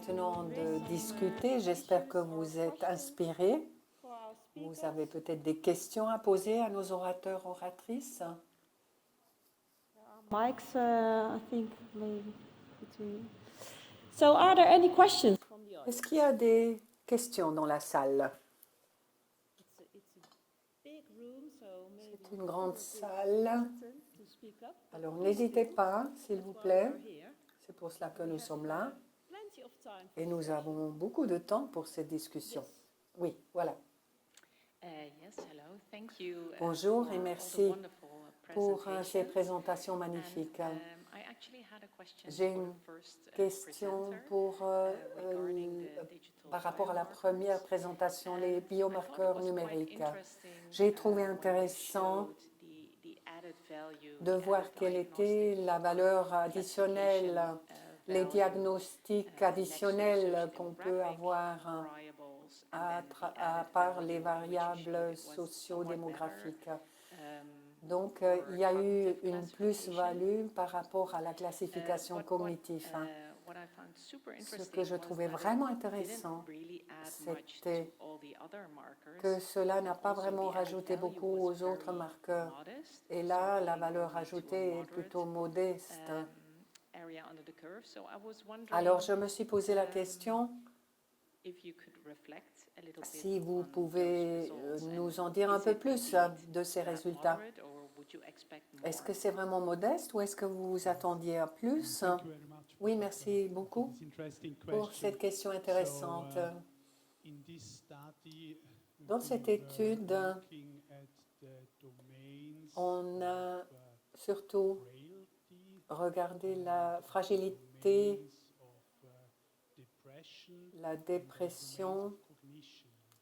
maintenant de discuter. J'espère que vous êtes inspirés. Vous avez peut-être des questions à poser à nos orateurs, oratrices. Mics, I think, maybe between. So, are there any questions from the audience? Est-ce qu'il y a des questions dans la salle? C'est une grande salle. Alors n'hésitez pas, s'il vous plaît. C'est pour cela que nous sommes là. Et nous avons beaucoup de temps pour cette discussion. Oui, voilà. Bonjour et merci pour ces présentations magnifiques. J'ai une question par rapport à la première présentation, les biomarqueurs numériques. J'ai trouvé intéressant de voir quelle était la valeur additionnelle, les diagnostics additionnels qu'on peut avoir à part les variables socio-démographiques. Donc, il y a eu une plus-value par rapport à la classification cognitive. Ce que je trouvais vraiment intéressant, c'était que cela n'a pas vraiment rajouté beaucoup aux autres marqueurs. Et là, la valeur ajoutée est plutôt modeste. Alors, je me suis posé la question, si vous pouvez nous en dire un peu plus de ces résultats. Est-ce que c'est vraiment modeste ou est-ce que vous vous attendiez à plus? Oui, merci beaucoup pour cette question intéressante. Dans cette étude, on a surtout regardé la fragilité, la dépression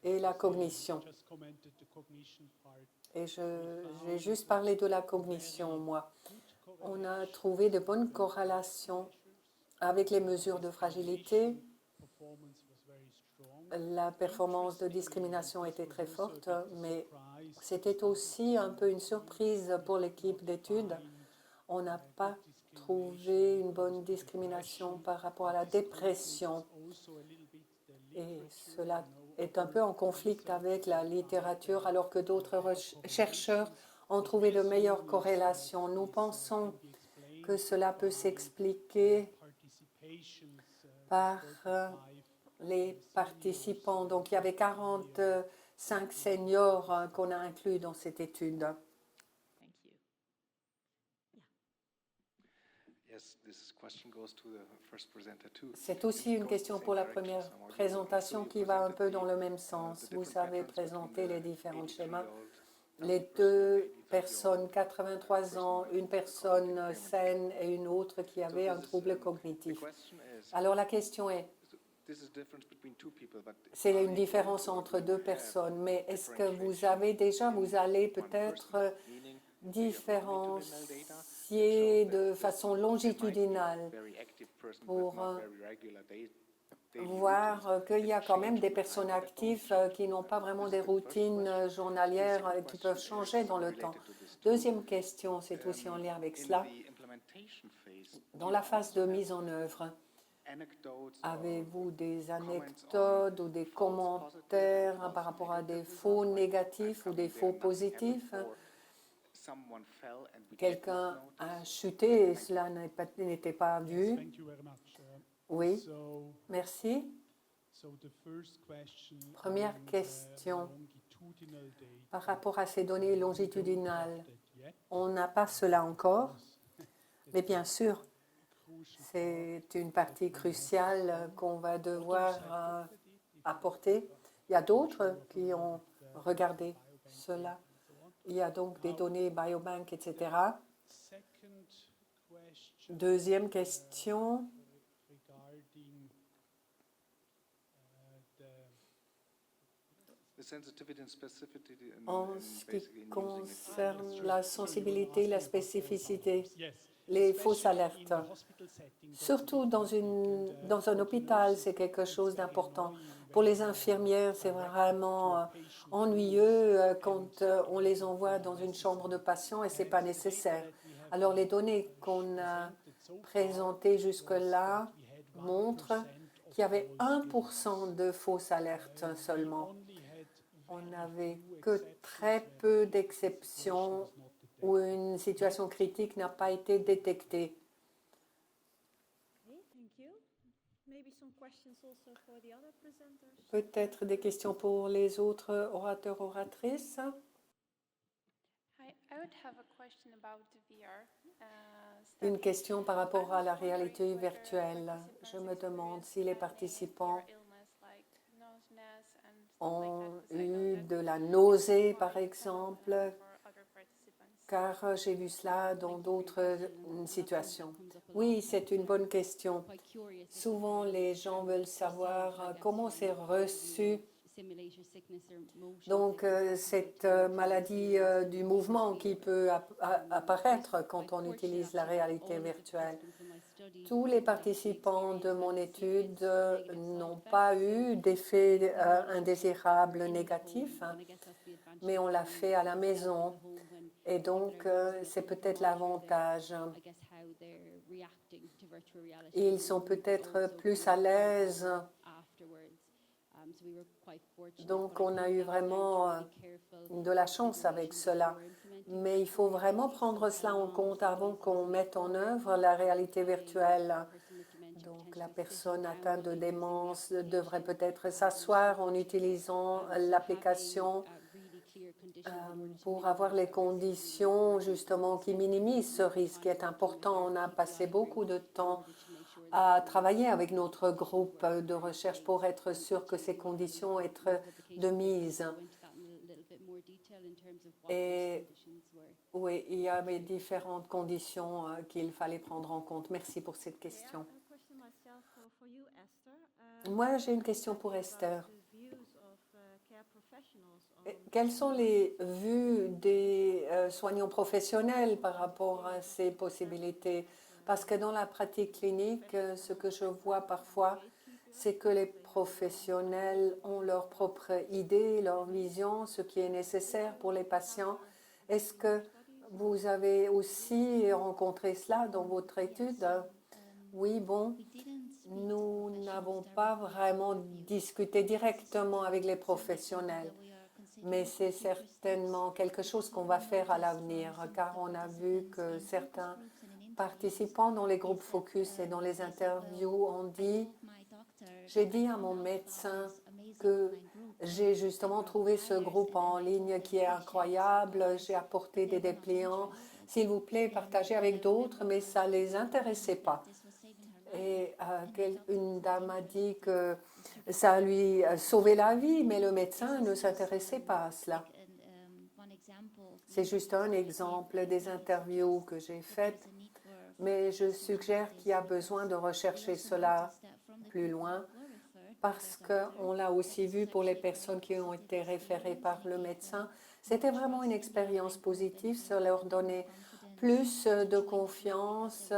et la cognition. Et j'ai juste parlé de la cognition, moi. On a trouvé de bonnes corrélations avec les mesures de fragilité. La performance de discrimination était très forte, mais c'était aussi un peu une surprise pour l'équipe d'études. On n'a pas trouvé une bonne discrimination par rapport à la dépression. Et cela est un peu en conflit avec la littérature, alors que d'autres chercheurs ont trouvé de meilleures corrélations. Nous pensons que cela peut s'expliquer par les participants. Donc, il y avait 45 seniors qu'on a inclus dans cette étude. C'est aussi une question pour la première présentation qui va un peu dans le même sens. Vous avez présenté les différents schémas. Les deux personnes, 83 ans, une personne saine et une autre qui avait un trouble cognitif. Alors la question est, c'est une différence entre deux personnes, mais est-ce que vous allez peut-être différencier de façon longitudinale pour voir qu'il y a quand même des personnes actives qui n'ont pas vraiment des routines journalières qui peuvent changer dans le temps. Deuxième question, c'est aussi en lien avec cela. Dans la phase de mise en œuvre, avez-vous des anecdotes ou des commentaires par rapport à des faux négatifs ou des faux positifs? Quelqu'un a chuté et cela n'était pas vu. Oui, merci. Première question, par rapport à ces données longitudinales, on n'a pas cela encore, mais bien sûr, c'est une partie cruciale qu'on va devoir apporter. Il y a d'autres qui ont regardé cela. Il y a donc des données biobank, etc. Deuxième question. En ce qui concerne la sensibilité, la spécificité, les fausses alertes, surtout dans un hôpital, c'est quelque chose d'important. Pour les infirmières, c'est vraiment ennuyeux quand on les envoie dans une chambre de patients et ce n'est pas nécessaire. Alors, les données qu'on a présentées jusque-là montrent qu'il y avait 1% de fausses alertes seulement. On n'avait que très peu d'exceptions où une situation critique n'a pas été détectée. Peut-être des questions pour les autres orateurs, oratrices. Une question par rapport à la réalité virtuelle. Je me demande si les participants ont eu de la nausée, par exemple, car j'ai vu cela dans d'autres situations. Oui, c'est une bonne question. Souvent, les gens veulent savoir comment c'est reçu. Donc, cette maladie du mouvement qui peut apparaître quand on utilise la réalité virtuelle. Tous les participants de mon étude n'ont pas eu d'effet indésirable négatif, mais on l'a fait à la maison. Et donc, c'est peut-être l'avantage. Ils sont peut-être plus à l'aise. Donc, on a eu vraiment de la chance avec cela. Mais il faut vraiment prendre cela en compte avant qu'on mette en œuvre la réalité virtuelle. Donc, la personne atteinte de démence devrait peut-être s'asseoir en utilisant l'application pour avoir les conditions justement qui minimisent ce risque qui est important. On a passé beaucoup de temps à travailler avec notre groupe de recherche pour être sûr que ces conditions soient de mise. Et oui, il y avait différentes conditions qu'il fallait prendre en compte. Merci pour cette question. Moi, j'ai une question pour Esther. Quelles sont les vues des soignants professionnels par rapport à ces possibilités? Parce que dans la pratique clinique, ce que je vois parfois, c'est que les professionnels ont leur propre idée, leur vision, ce qui est nécessaire pour les patients. Est-ce que vous avez aussi rencontré cela dans votre étude? Oui, bon, nous n'avons pas vraiment discuté directement avec les professionnels, mais c'est certainement quelque chose qu'on va faire à l'avenir, car on a vu que certains participants dans les groupes focus et dans les interviews ont dit, j'ai dit à mon médecin que j'ai justement trouvé ce groupe en ligne qui est incroyable, j'ai apporté des dépliants, s'il vous plaît, partagez avec d'autres, mais ça ne les intéressait pas. Et une dame a dit que ça lui sauvait la vie, mais le médecin ne s'intéressait pas à cela. C'est juste un exemple des interviews que j'ai faites, mais je suggère qu'il y a besoin de rechercher cela plus loin parce qu'on l'a aussi vu pour les personnes qui ont été référées par le médecin. C'était vraiment une expérience positive, ça leur donnait plus de confiance.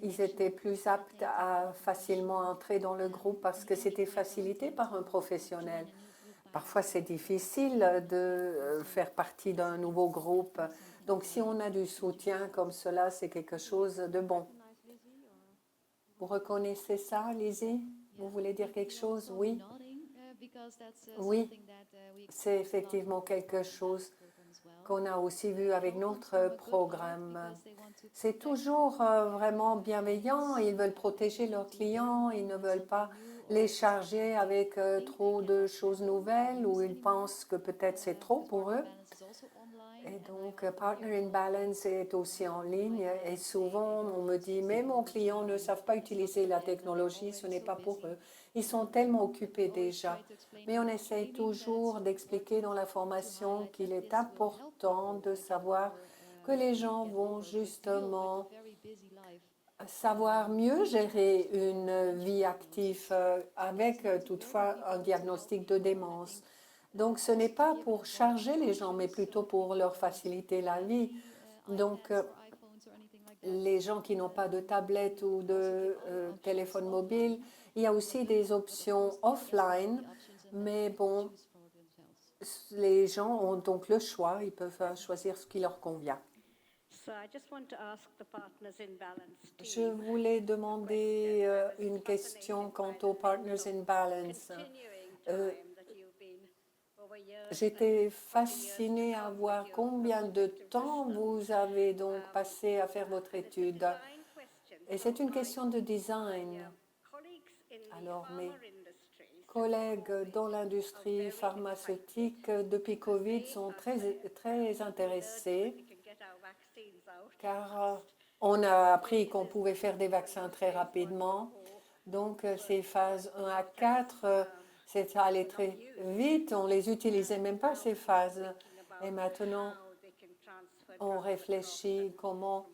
Ils étaient plus aptes à facilement entrer dans le groupe parce que c'était facilité par un professionnel. Parfois, c'est difficile de faire partie d'un nouveau groupe. Donc, si on a du soutien comme cela, c'est quelque chose de bon. Vous reconnaissez ça, Lizzie? Vous voulez dire quelque chose? Oui. Oui, c'est effectivement quelque chose qu'on a aussi vu avec notre programme. C'est toujours vraiment bienveillant. Ils veulent protéger leurs clients. Ils ne veulent pas les charger avec trop de choses nouvelles ou ils pensent que peut-être c'est trop pour eux. Et donc, Partner in Balance est aussi en ligne et souvent on me dit, mais mon client ne savent pas utiliser la technologie, ce n'est pas pour eux. Ils sont tellement occupés déjà. Mais on essaye toujours d'expliquer dans la formation qu'il est important de savoir que les gens vont justement savoir mieux gérer une vie active avec toutefois un diagnostic de démence. Donc, ce n'est pas pour charger les gens, mais plutôt pour leur faciliter la vie. Donc, les gens qui n'ont pas de tablette ou de téléphone mobile, il y a aussi des options offline, mais bon, les gens ont donc le choix, ils peuvent choisir ce qui leur convient. Je voulais demander une question quant aux Partners in Balance. J'étais fascinée à voir combien de temps vous avez donc passé à faire votre étude. Et c'est une question de design. Alors, mes collègues dans l'industrie pharmaceutique depuis Covid sont très intéressés car on a appris qu'on pouvait faire des vaccins très rapidement. Donc, ces phases 1 à 4, ça allait très vite. On ne les utilisait même pas, ces phases. Et maintenant, on réfléchit comment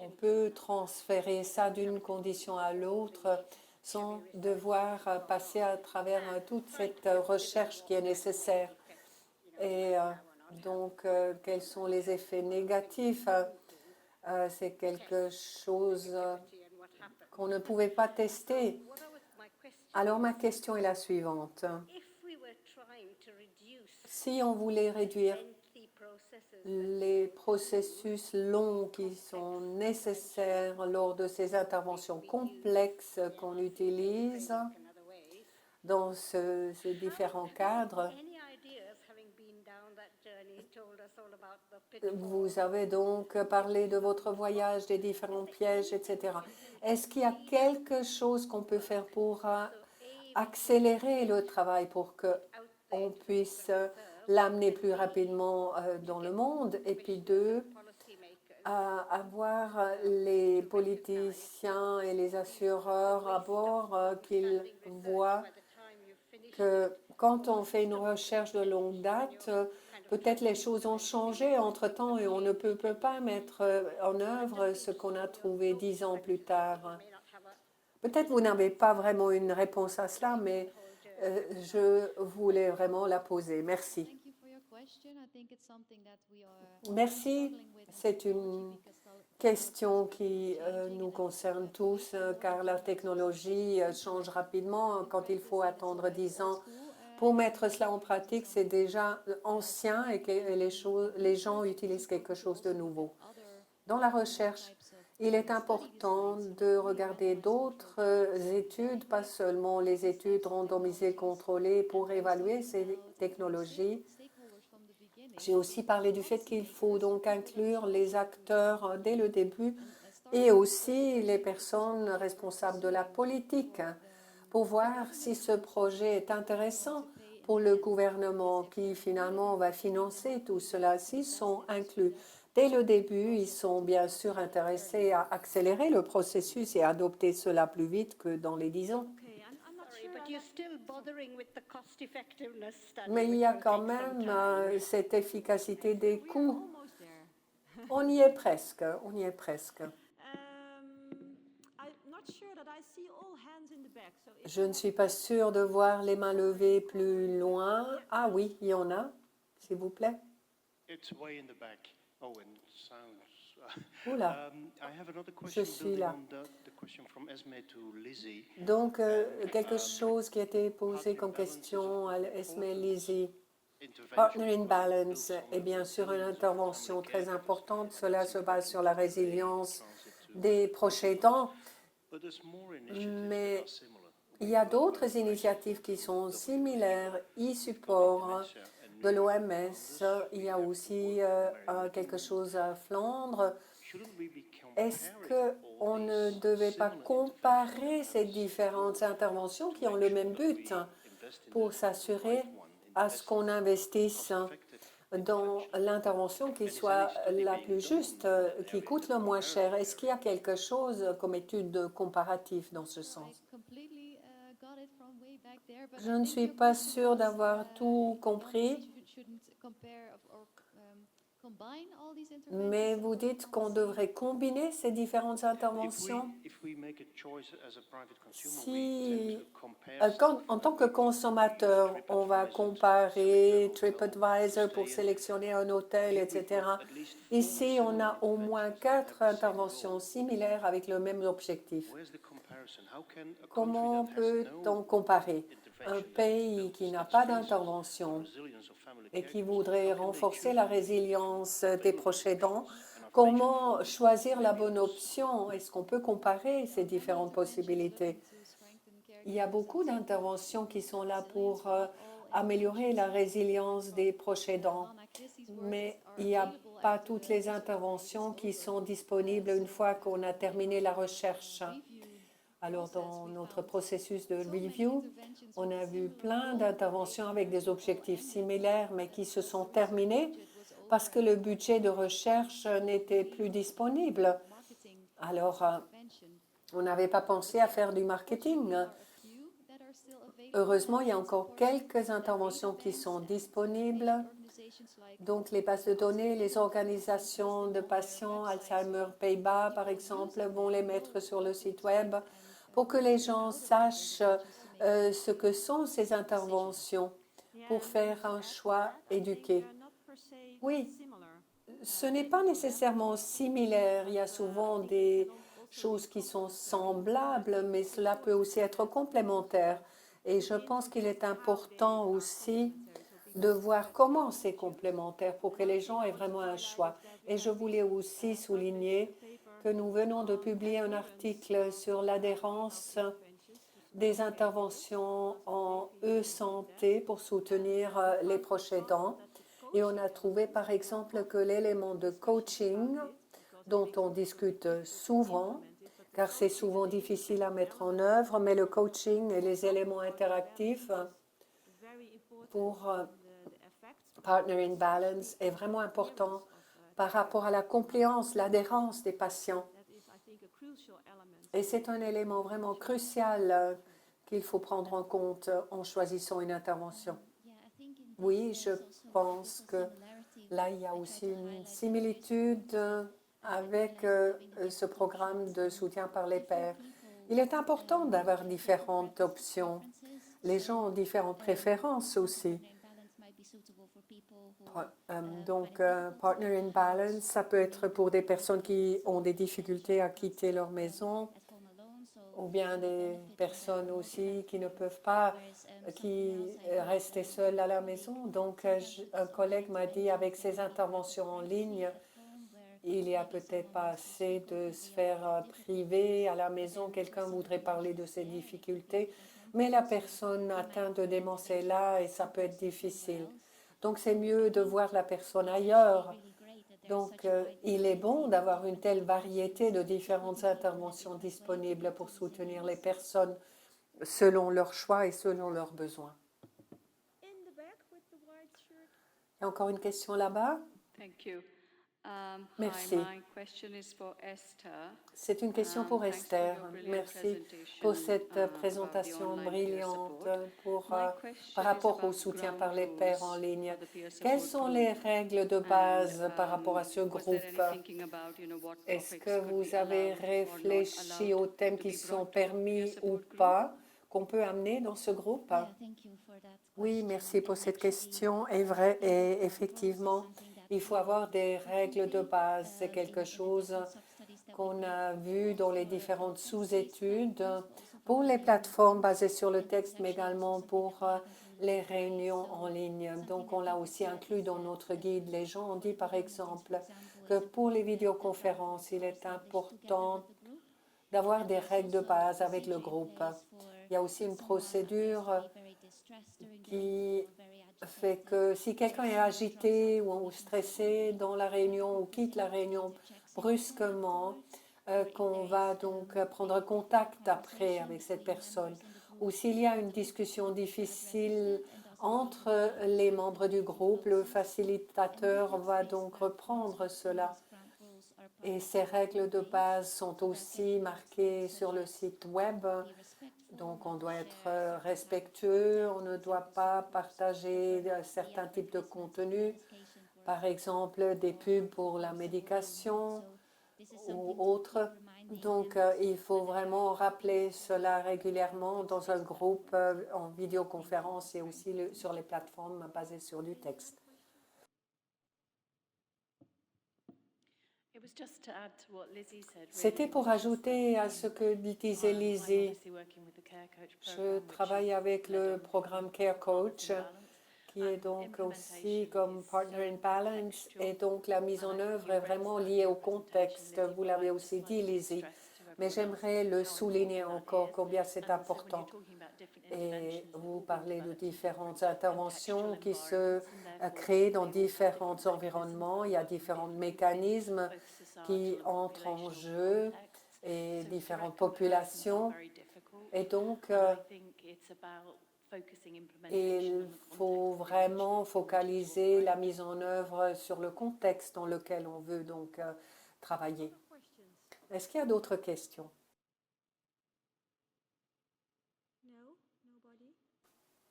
on peut transférer ça d'une condition à l'autre sans devoir passer à travers toute cette recherche qui est nécessaire. Et donc, quels sont les effets négatifs? C'est quelque chose qu'on ne pouvait pas tester. Alors, ma question est la suivante. Si on voulait réduire les processus longs qui sont nécessaires lors de ces interventions complexes qu'on utilise dans ces différents cadres, vous avez donc parlé de votre voyage, des différents pièges, etc. Est-ce qu'il y a quelque chose qu'on peut faire pour accélérer le travail pour qu'on puisse l'amener plus rapidement dans le monde? Et puis deux, avoir les politiciens et les assureurs à bord qu'ils voient que quand on fait une recherche de longue date, peut-être les choses ont changé entre-temps et on ne peut pas mettre en œuvre ce qu'on a trouvé 10 ans plus tard. Peut-être vous n'avez pas vraiment une réponse à cela, mais je voulais vraiment la poser. Merci. Merci. C'est une question qui nous concerne tous, car la technologie change rapidement. Quand il faut attendre 10 ans pour mettre cela en pratique, c'est déjà ancien et que les gens utilisent quelque chose de nouveau. Dans la recherche, il est important de regarder d'autres études, pas seulement les études randomisées contrôlées pour évaluer ces technologies. J'ai aussi parlé du fait qu'il faut donc inclure les acteurs dès le début et aussi les personnes responsables de la politique pour voir si ce projet est intéressant pour le gouvernement qui finalement va financer tout cela. S'ils sont inclus dès le début, ils sont bien sûr intéressés à accélérer le processus et adopter cela plus vite que dans les 10 ans. Mais il y a quand même cette efficacité des coûts. On y est presque, on y est presque. Je ne suis pas sûre de voir les mains levées plus loin. Ah oui, il y en a, s'il vous plaît. Oula, je suis là. Donc, quelque chose qui a été posé comme question à Esme et Lizzie. Partner in Balance est bien sûr une intervention très importante. Cela se base sur la résilience des proches aidants. Mais il y a d'autres initiatives qui sont similaires. E-support de l'OMS, il y a aussi quelque chose à Flandre. Est-ce qu'on ne devait pas comparer ces différentes interventions qui ont le même but pour s'assurer à ce qu'on investisse dans l'intervention qui soit la plus juste, qui coûte le moins cher? Est-ce qu'il y a quelque chose comme étude comparative dans ce sens? Je ne suis pas sûre d'avoir tout compris. Mais vous dites qu'on devrait combiner ces différentes interventions. Si, en tant que consommateur, on va comparer TripAdvisor pour sélectionner un hôtel, etc. Ici, on a au moins 4 interventions similaires avec le même objectif. Comment peut-on comparer un pays qui n'a pas d'intervention et qui voudrait renforcer la résilience des proches aidants comment choisir la bonne option? Est-ce qu'on peut comparer ces différentes possibilités? Il y a beaucoup d'interventions qui sont là pour améliorer la résilience des proches aidants, mais il n'y a pas toutes les interventions qui sont disponibles une fois qu'on a terminé la recherche. Alors, dans notre processus de review, on a vu plein d'interventions avec des objectifs similaires, mais qui se sont terminées parce que le budget de recherche n'était plus disponible. Alors, on n'avait pas pensé à faire du marketing. Heureusement, il y a encore quelques interventions qui sont disponibles. Donc, les bases de données, les organisations de patients, Alzheimer Pays-Bas, par exemple, vont les mettre sur le site web pour que les gens sachent ce que sont ces interventions pour faire un choix éduqué. Oui, ce n'est pas nécessairement similaire. Il y a souvent des choses qui sont semblables, mais cela peut aussi être complémentaire. Et je pense qu'il est important aussi de voir comment c'est complémentaire pour que les gens aient vraiment un choix. Et je voulais aussi souligner que nous venons de publier un article sur l'adhérence des interventions en e-santé pour soutenir les proches aidants. Et on a trouvé, par exemple, que l'élément de coaching, dont on discute souvent, car c'est souvent difficile à mettre en œuvre, mais le coaching et les éléments interactifs pour Partner in Balance est vraiment important par rapport à la compliance, l'adhérence des patients. Et c'est un élément vraiment crucial qu'il faut prendre en compte en choisissant une intervention. Oui, je pense que là, il y a aussi une similitude avec ce programme de soutien par les pairs. Il est important d'avoir différentes options. Les gens ont différentes préférences aussi. Donc, Partner in Balance, ça peut être pour des personnes qui ont des difficultés à quitter leur maison, ou bien des personnes aussi qui ne peuvent pas rester seules à la maison. Donc, un collègue m'a dit, avec ces interventions en ligne, il n'y a peut-être pas assez de sphère privée à la maison. Quelqu'un voudrait parler de ses difficultés, mais la personne atteinte de démence est là et ça peut être difficile. Donc, c'est mieux de voir la personne ailleurs. Donc, il est bon d'avoir une telle variété de différentes interventions disponibles pour soutenir les personnes selon leurs choix et selon leurs besoins. Il y a encore une question là-bas? Merci. C'est une question pour Esther. Merci pour cette présentation brillante par rapport au soutien par les pairs en ligne. Quelles sont les règles de base par rapport à ce groupe? Est-ce que vous avez réfléchi aux thèmes qui sont permis ou pas qu'on peut amener dans ce groupe? Oui, merci pour cette question. Et effectivement, il faut avoir des règles de base. C'est quelque chose qu'on a vu dans les différentes sous-études pour les plateformes basées sur le texte, mais également pour les réunions en ligne. Donc, on l'a aussi inclus dans notre guide. Les gens ont dit, par exemple, que pour les vidéoconférences, il est important d'avoir des règles de base avec le groupe. Il y a aussi une procédure qui fait que si quelqu'un est agité ou stressé dans la réunion ou quitte la réunion brusquement, qu'on va donc prendre contact après avec cette personne. Ou s'il y a une discussion difficile entre les membres du groupe, le facilitateur va donc reprendre cela. Et ces règles de base sont aussi marquées sur le site web. Donc, on doit être respectueux, on ne doit pas partager certains types de contenus, par exemple des pubs pour la médication ou autres. Donc, il faut vraiment rappeler cela régulièrement dans un groupe en vidéoconférence et aussi sur les plateformes basées sur du texte. C'était pour ajouter à ce que disait Lizzie. Je travaille avec le programme Care Coach qui est donc aussi comme Partner in Balance. Et donc, la mise en œuvre est vraiment liée au contexte. Vous l'avez aussi dit, Lizzie. Mais j'aimerais le souligner encore combien c'est important. Et vous parlez de différentes interventions qui se créent dans différents environnements. Il y a différents mécanismes qui entrent en jeu et différentes populations. Et donc, il faut vraiment focaliser la mise en œuvre sur le contexte dans lequel on veut donc travailler. Est-ce qu'il y a d'autres questions?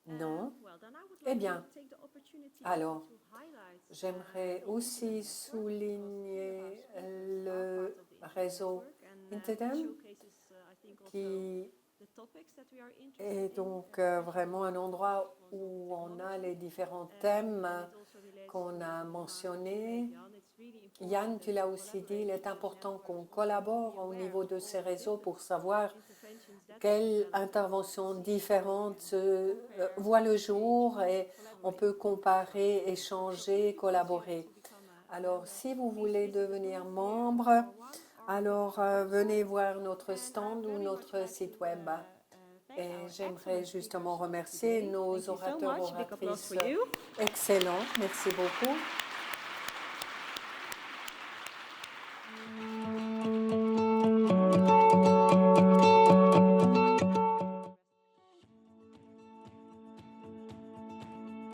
Non? Eh bien, alors, j'aimerais aussi souligner le réseau Intedem qui est donc vraiment un endroit où on a les différents thèmes qu'on a mentionnés. Yann, tu l'as aussi dit, il est important qu'on collabore au niveau de ces réseaux pour savoir quelles interventions différentes voient le jour et on peut comparer, échanger, collaborer. Alors, si vous voulez devenir membre, alors venez voir notre stand ou notre site web. Et j'aimerais justement remercier nos orateurs, oratrices excellents. Merci beaucoup.